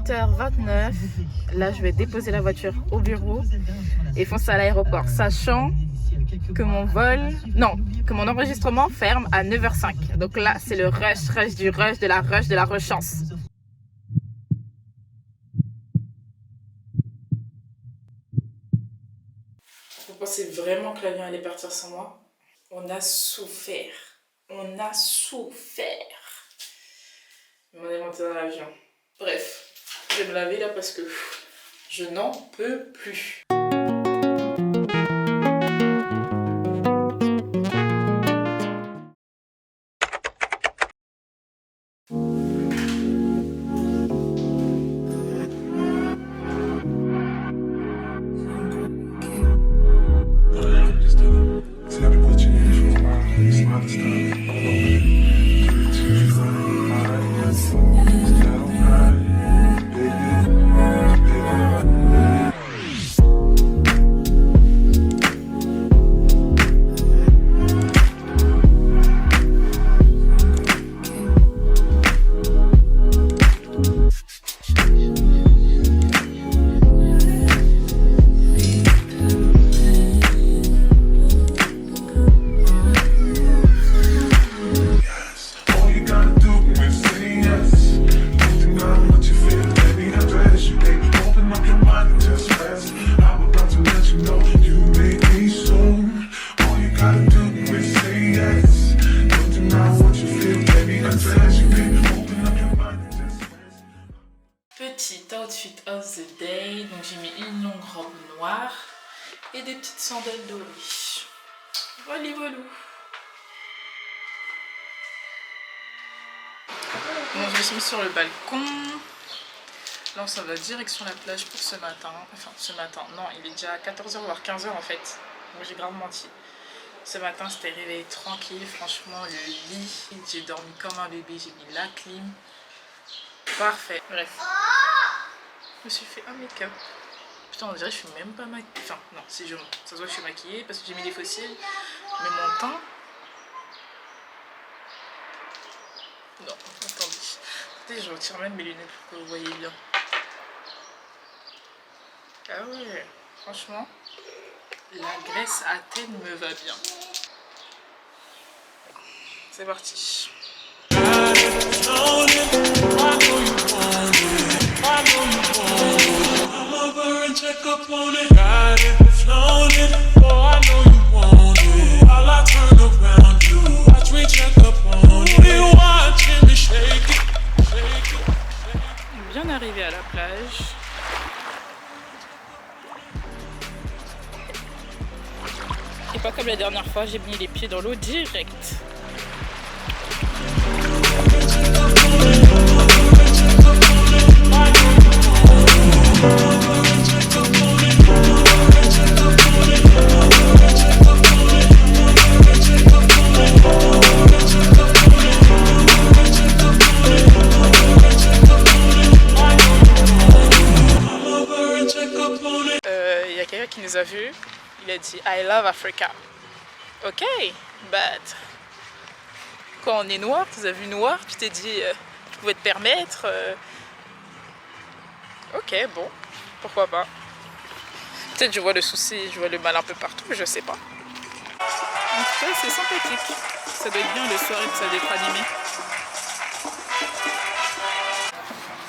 18h29. Là, je vais déposer la voiture au bureau et foncer à l'aéroport, sachant que que mon enregistrement ferme à 9h05. Donc là, c'est le rush du rush, de la rechance. Vous pensez vraiment que l'avion allait partir sans moi? On a souffert. On a souffert. On est monté dans l'avion. Bref, je vais me laver là parce que je n'en peux plus. Petit outfit of the day, donc j'ai mis une longue robe noire et des petites sandales dorées. Voilà, voilà. Bon, je me suis mise sur le balcon. Là, on s'en va direction la plage pour ce matin. Enfin, ce matin, non, il est déjà 14h voire 15h en fait. Moi, j'ai grave menti. Ce matin, j'étais réveillée tranquille. Franchement, le lit, j'ai dormi comme un bébé. J'ai mis la clim. Parfait. Bref. Je me suis fait un make-up. Putain, on dirait que je suis même pas maquillée. Enfin, non, c'est je. Ça se voit que je suis maquillée parce que j'ai mis des fossiles. Mais mon teint. Non, attendez. Je retire même mes lunettes pour que vous voyez bien. Ah ouais, franchement, la graisse à thème me va bien. C'est parti. Bien arrivé à la plage. Et pas comme la dernière fois, j'ai mis les pieds dans l'eau direct. Il y a quelqu'un qui nous a vus. Il a dit I love Africa. Ok, but quand on est noir, tu as vu noir, tu t'es dit tu pouvais te permettre. Ok, bon, pourquoi pas. Peut-être je vois le souci, je vois le mal un peu partout, mais je sais pas. En tout cas, c'est sympathique. Ça doit être bien le soir et que ça doit être animé.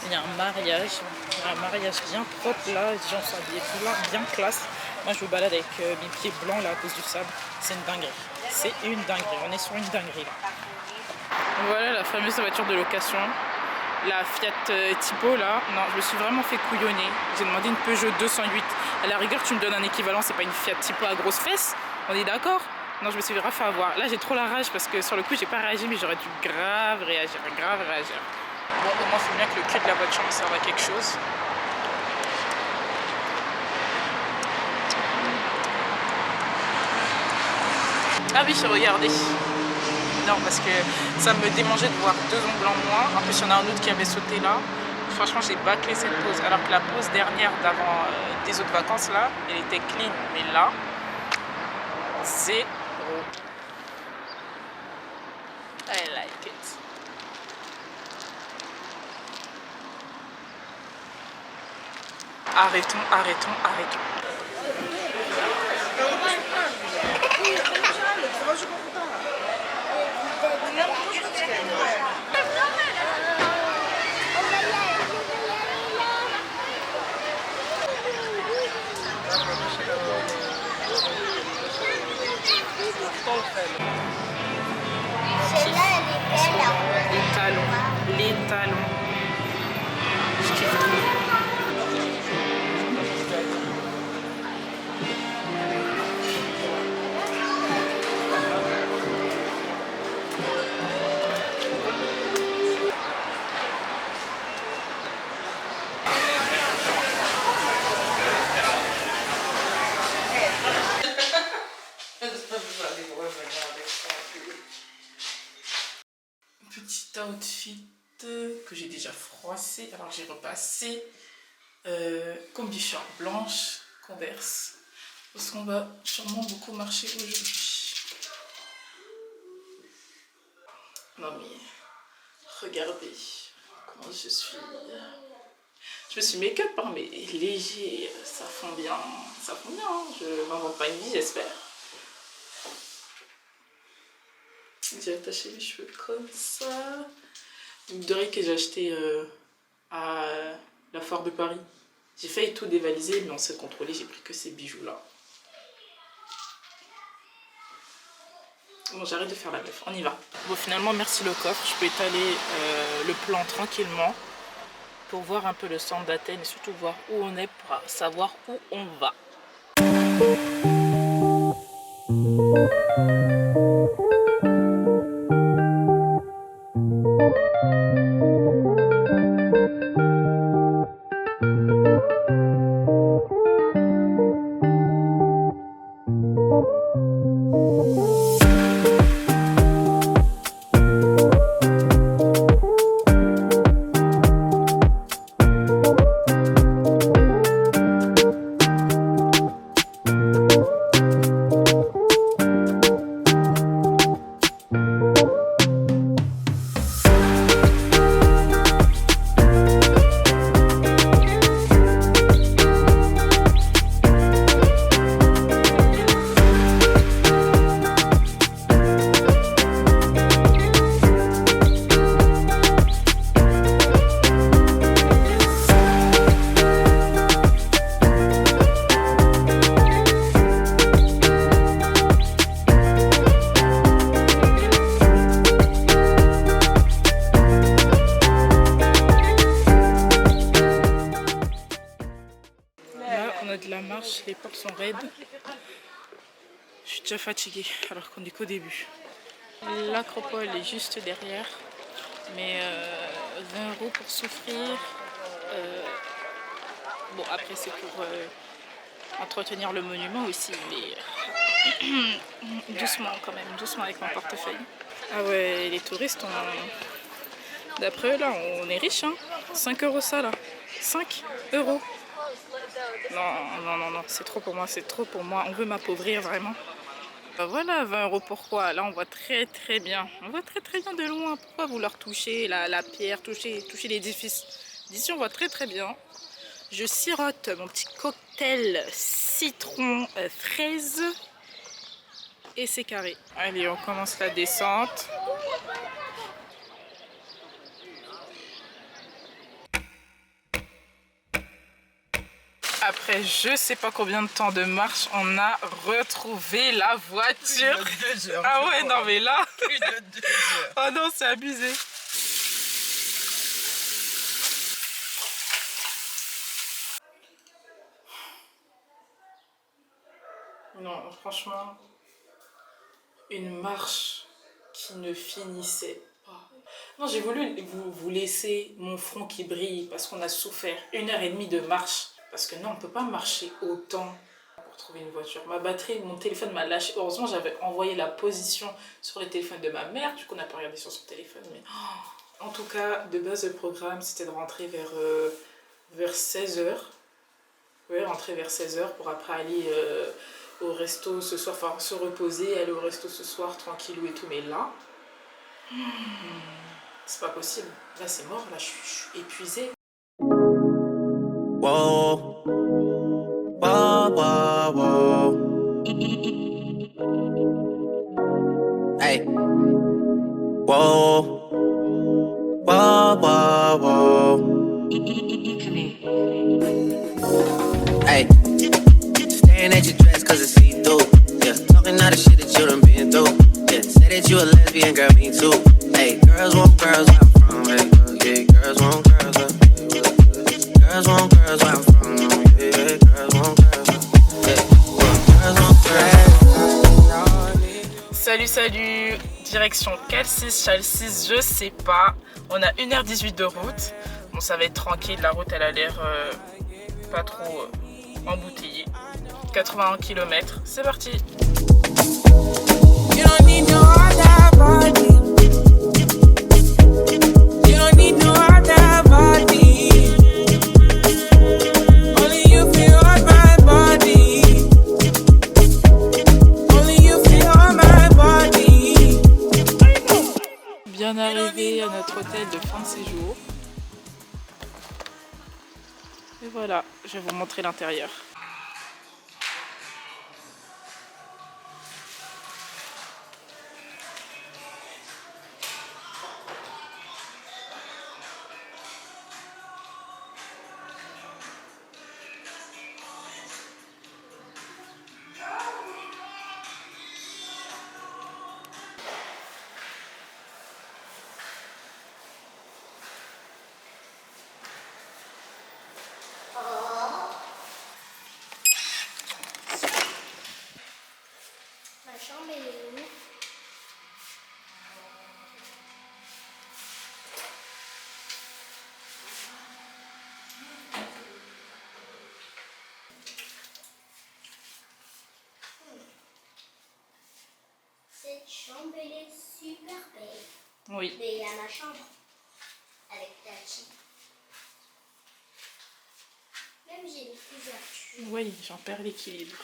Il y a un mariage bien propre là, les gens sont habillés bien classe. Moi je me balade avec mes pieds blancs là à cause du sable. C'est une dinguerie. C'est une dinguerie. On est sur une dinguerie là. Voilà la fameuse voiture de location. La Fiat Tipo là. Non, je me suis vraiment fait couillonner. J'ai demandé une Peugeot 208. À la rigueur, tu me donnes un équivalent, c'est pas une Fiat Tipo à grosses fesses. On est d'accord? Non, je me suis grave fait avoir. Là j'ai trop la rage parce que sur le coup j'ai pas réagi, mais j'aurais dû grave réagir. Bon, au moins, c'est bien que le cul de la voiture me serve à quelque chose. Ah oui, regardez. Non, parce que ça me démangeait de voir 2 ongles en moins. En plus, il y en a un autre qui avait sauté là. Franchement, j'ai bâclé cette pause. Alors que la pause dernière d'avant des autres vacances, là, elle était clean. Mais là, zéro. I like it. arrêtons, arrêtons, arrêtons. Celle-là, elle est belle. Les talons, les talons. Je kiffe trop. Petit outfit que j'ai déjà froissé, alors j'ai repassé combi short blanche, Converse, parce qu'on va sûrement beaucoup marcher aujourd'hui. Non mais regardez comment je suis. Je me suis make-up hein, mais léger, ça fond bien, hein. Je m'invente pas une vie j'espère. J'ai attaché les cheveux comme ça. Une dorée que j'ai acheté à la foire de Paris. J'ai failli tout dévaliser, mais on s'est contrôlé, j'ai pris que ces bijoux-là. Bon, j'arrête de faire la meuf, on y va. Bon, finalement, merci le coffre. Je peux étaler le plan tranquillement pour voir un peu le centre d'Athènes et surtout voir où on est pour savoir où on va. De la marche, les portes sont raides. Je suis déjà fatiguée alors qu'on est qu'au début. L'acropole est juste derrière, mais 20 € pour souffrir. Bon, après c'est pour entretenir le monument aussi, mais doucement quand même, doucement avec mon portefeuille. Ah ouais, les touristes, d'après eux là, on est riche, hein. 5 € ça là, 5 €. Non, c'est trop pour moi, c'est trop pour moi. On veut m'appauvrir vraiment. Voilà, 20 € pourquoi? Là, on voit très très bien. On voit très très bien de loin. Pourquoi vouloir toucher la pierre, toucher l'édifice? D'ici, on voit très très bien. Je sirote mon petit cocktail citron fraise. Et c'est carré. Allez, on commence la descente. Après je sais pas combien de temps de marche, on a retrouvé la voiture. Plus de 2 heures. Ah ouais, non mais là. Plus de 2 heures. Oh non, c'est abusé. Non, franchement, une marche qui ne finissait pas. Non, j'ai voulu vous laisser mon front qui brille parce qu'on a souffert 1h30 de marche. Parce que non, on ne peut pas marcher autant pour trouver une voiture. Ma batterie, mon téléphone m'a lâché. Heureusement, j'avais envoyé la position sur le téléphone de ma mère. Du coup, on n'a pas regardé sur son téléphone. Mais en tout cas, de base, le programme, c'était de rentrer vers 16 h. Oui, rentrer vers 16 h pour après aller au resto ce soir. Enfin, se reposer, aller au resto ce soir, tranquillou et tout. Mais là, c'est pas possible. Là, c'est mort. Là, je suis épuisée. Whoa. Whoa, whoa, whoa. Hey. Whoa. Whoa, whoa, whoa. Hey. Staring at your dress cause it's see-through. Yeah. Talking all the shit that you done been through. Yeah. Say that you a lesbian, girl, me too. Hey. Girls want girls where I'm from. Hey. Yeah. Girls want girls. Girls want girls where I'm from. Yeah. Girls want girls. Yeah. Girls want girls. Salut, salut. Direction Calcis, Chalcis, je sais pas. On a 1h18 de route. Bon, ça va être tranquille. La route, elle a l'air pas trop embouteillée. 81 km. C'est parti. You don't need no other body. You don't need no other body. Only you feel on my body. Only you feel on my body. Bien arrivé à notre hôtel de fin de séjour. Et voilà, je vais vous montrer l'intérieur. Ma chambre est où? Cette chambre elle est super belle. Oui. Mais il y a ma chambre avec Tachi. Même j'ai une couverture. Oui, j'en perds l'équilibre.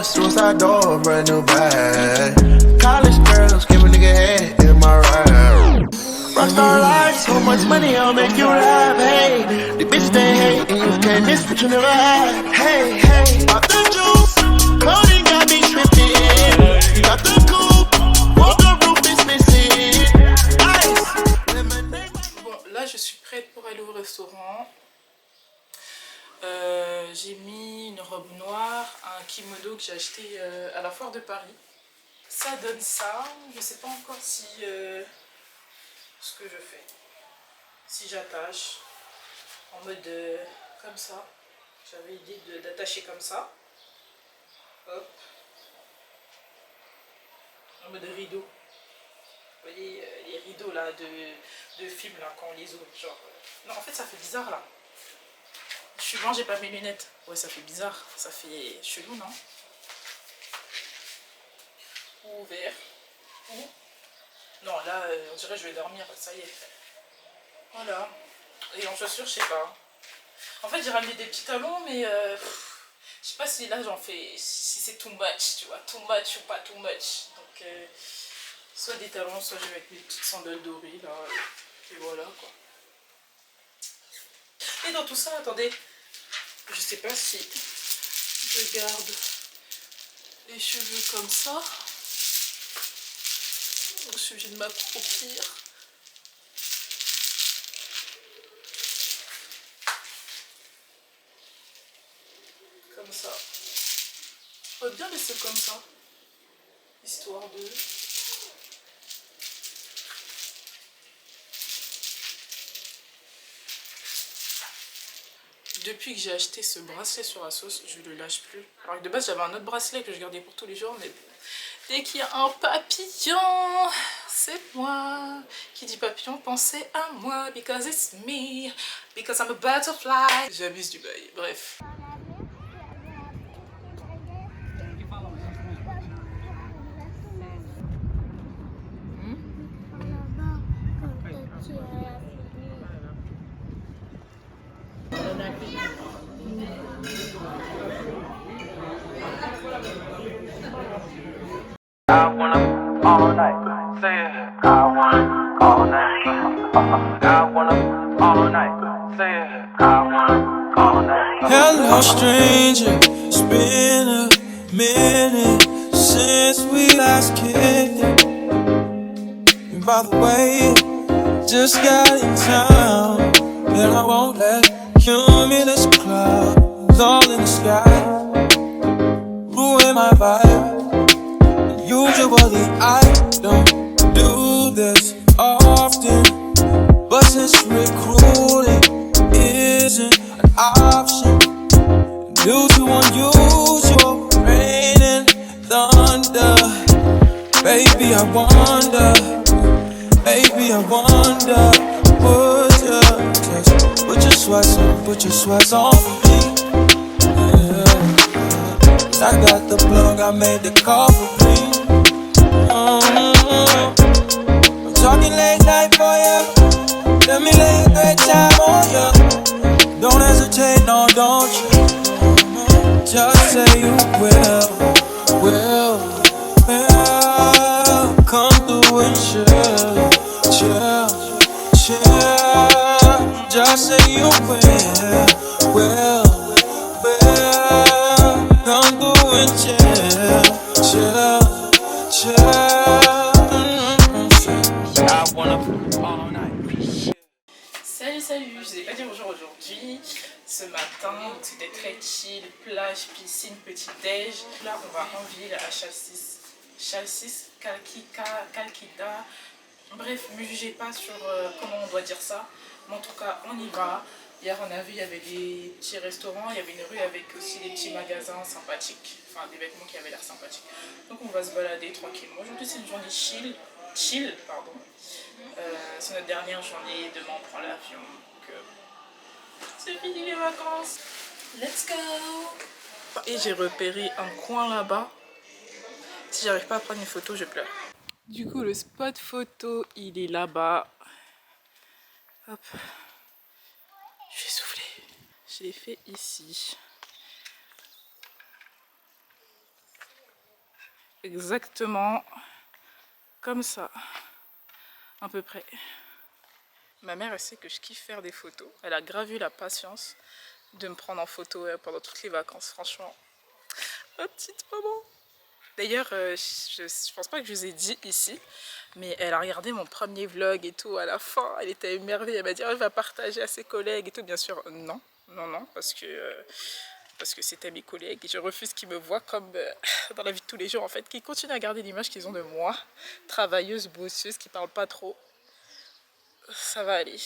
Suicide door, brand new bag. College girls, give a nigga head in my ride. Rockstar life, so much money, I'll make you laugh. Hey, the bitch they hate, and you can't miss what you never had. Hey, hey, pop the juice, clothing got me tripping. Got the coupe, walk the roof is missing. Ice, lemonade. Bon, là je suis prête pour aller au restaurant. J'ai mis une robe noire, un kimono que j'ai acheté à la foire de Paris. Ça donne ça. Je sais pas encore si ce que je fais. Si j'attache en mode comme ça. J'avais l'idée d'attacher comme ça. Hop. En mode rideau. Vous voyez les rideaux là de film là quand on les ouvre. Genre. Non, en fait ça fait bizarre là. Je suis blanc, j'ai pas mes lunettes. Ouais, ça fait bizarre. Ça fait chelou, non? Ou vert. Ou... Non, là, on dirait que je vais dormir. Ça y est. Voilà. Et en chaussures, je sais pas. En fait, j'ai ramené des petits talons, mais je sais pas si là j'en fais. Si c'est too much, tu vois. Too much ou pas too much. Donc, soit des talons, soit je vais mettre mes petites sandales dorées, là. Et voilà, quoi. Et dans tout ça, attendez. Je sais pas si je garde les cheveux comme ça. Je suis obligée de m'accroupir. Comme ça. On va bien laisser comme ça. Histoire de... Depuis que j'ai acheté ce bracelet sur Asos, je le lâche plus. Alors que de base j'avais un autre bracelet que je gardais pour tous les jours, mais dès qu'il y a un papillon, c'est moi. Qui dit papillon, pensez à moi, because it's me, because I'm a butterfly. J'abuse du bail, bref. I wanna all night. Say it. I wanna all night. I wanna all night. Say it. I wanna all night. Hello, stranger. It's been a minute since we last kicked it. And by the way, just got in town, and I won't let cumulus clouds all in the sky ruin my vibe. Usually I don't do this often, but since recruiting isn't an option due to unusual rain and thunder, baby I wonder, put your sweats on for me. Yeah. I got the plug, I made the call for me. I'm talking late night for ya. Let me lay a great time on ya. Don't hesitate, no, don't you? Just say you will. Come through and chill. Just say you will. Come through and chill. I wanna all night. Salut, je vous ai pas dit bonjour aujourd'hui. Ce matin, c'était très chill, plage, piscine, petit déj. Là, on va en ville à Chalcis, Calquida. Bref, ne me jugez pas sur comment on doit dire ça. Mais en tout cas, on y va. Hier, on a vu, il y avait des petits restaurants, il y avait une rue avec aussi des petits magasins sympathiques. Enfin, des vêtements qui avaient l'air sympathiques. Donc, on va se balader tranquillement. Aujourd'hui, c'est une journée chill. C'est notre dernière journée. Demain, on prend l'avion. Donc, c'est fini les vacances. Let's go! Et j'ai repéré un coin là-bas. Si j'arrive pas à prendre une photo, je pleure. Du coup, le spot photo, il est là-bas. Hop. Je vais souffler. Je l'ai fait ici. Exactement comme ça. À peu près. Ma mère, elle sait que je kiffe faire des photos. Elle a grave eu la patience de me prendre en photo pendant toutes les vacances, franchement. Ma petite maman. D'ailleurs, je pense pas que je vous ai dit ici, mais elle a regardé mon premier vlog et tout à la fin. Elle était émerveillée, elle m'a dit oh, elle va partager à ses collègues et tout. Bien sûr, non, parce que c'était mes collègues et je refuse qu'ils me voient comme dans la vie de tous les jours en fait, qu'ils continuent à garder l'image qu'ils ont de moi, travailleuse, bosseuse, qui parle pas trop. Ça va aller.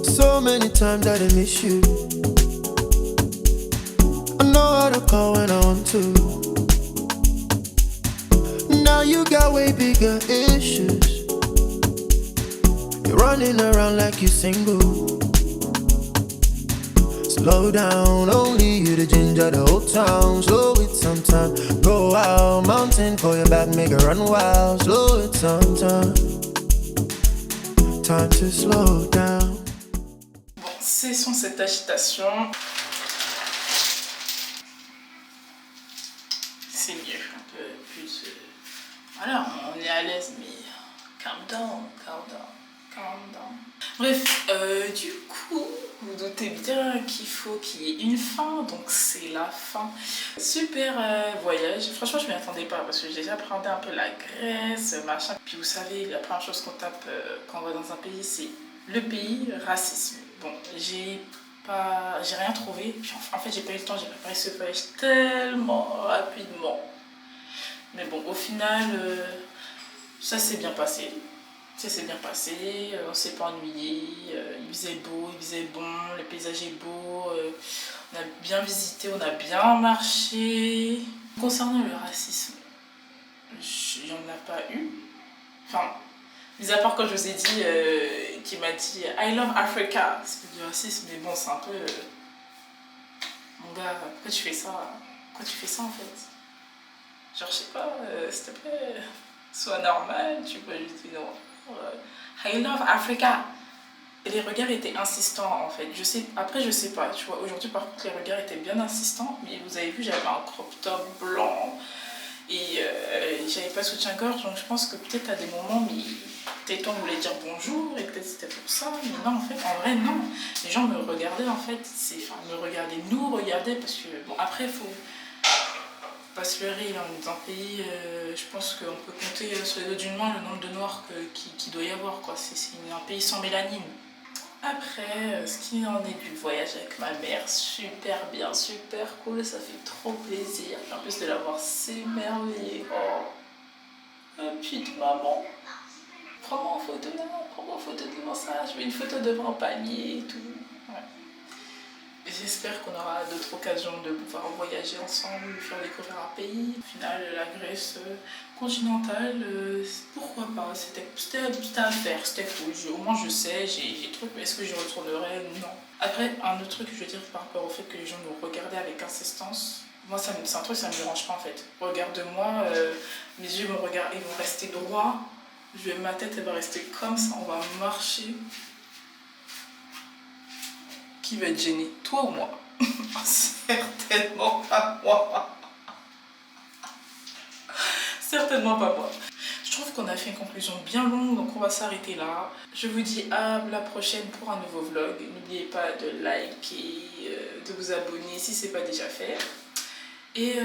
So many times I done miss you. I know how to call when I want to. Now you got way bigger issues. You're running around like you're single. Slow down, only you the ginger the whole town. Slow it sometime. Go out, mountain for your back, make it run wild. Slow it sometime. Time to slow down. Bon, cessons cette agitation. C'est mieux, un peu plus. Voilà, on est à l'aise, mais calm down. Bref, du coup, vous doutez bien qu'il faut qu'il y ait une fin, donc c'est la fin. Super voyage, franchement je m'y attendais pas parce que j'ai déjà appréhendé un peu la Grèce, machin. Puis vous savez, la première chose qu'on tape quand on va dans un pays, c'est le pays, racisme. Bon, j'ai rien trouvé, puis en fait j'ai pas eu le temps, j'ai préparé ce voyage tellement rapidement. Mais bon, au final, ça s'est bien passé. Ça s'est bien passé, on s'est pas ennuyé, il faisait beau, il faisait bon, le paysage est beau, on a bien visité, on a bien marché. Concernant le racisme, il n'y en a pas eu. Enfin, mis à part quand je vous ai dit, qu'il m'a dit I love Africa, c'est du racisme, mais bon, c'est un peu. Mon gars, pourquoi tu fais ça? Pourquoi tu fais ça en fait? Genre, je sais pas, s'il te plaît, sois normal, tu peux juste dire non. I love Africa. Et les regards étaient insistants en fait. Après, je sais pas, tu vois. Aujourd'hui, par contre, les regards étaient bien insistants. Mais vous avez vu, j'avais un crop top blanc et j'avais pas soutien-gorge. Donc, je pense que peut-être à des moments, mais peut-être on voulait dire bonjour et peut-être c'était pour ça. Mais non, en fait, en vrai, non. Les gens me regardaient en fait. Nous regardaient parce que, bon, après, il faut pas se leurrer, on est dans un pays, je pense qu'on peut compter sur les doigts d'une main le nombre de noirs qu'il doit y avoir, quoi. C'est un pays sans mélanine. Après, ce qui en est du voyage avec ma mère, super bien, super cool, ça fait trop plaisir. En plus de l'avoir s'émerveillée. Oh, petite maman, prends-moi en photo là, prends-moi en photo devant ça, je mets une photo devant un panier et tout. Ouais. J'espère qu'on aura d'autres occasions de pouvoir voyager ensemble, faire découvrir un pays. Au final, la Grèce continentale, pourquoi pas, c'était à faire, c'était cool. Au moins je sais, j'ai truc, mais est-ce que j'y retournerai? Non. Après, un autre truc que je veux dire par rapport au fait que les gens nous regardaient avec insistance, moi c'est un truc, ça me dérange pas en fait. Regarde-moi, mes yeux vont rester droits, ma tête elle va rester comme ça, on va marcher. Qui va être gêné, toi ou moi? Certainement pas moi. Certainement pas moi. Je trouve qu'on a fait une conclusion bien longue, donc on va s'arrêter là. Je vous dis à la prochaine pour un nouveau vlog. N'oubliez pas de liker, de vous abonner si ce n'est pas déjà fait. Et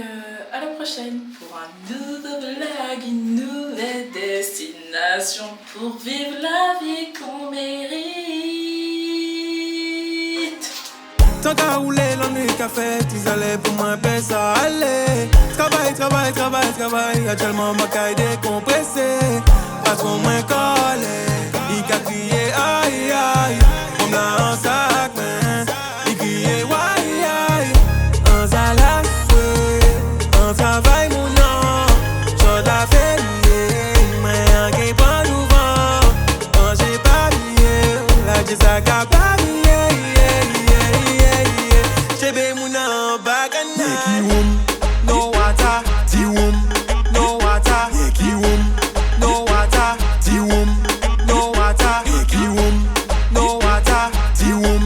à la prochaine pour un nouveau vlog, une nouvelle destination pour vivre la vie qu'on mérite. Tant qu'à rouler l'ennui qu'a fait, ils allaient pour moi, ben ça allait. Travail, actuellement ma caille décompressée. Pas trop moins collé, il qu'a crié aïe aïe, comme là en sac.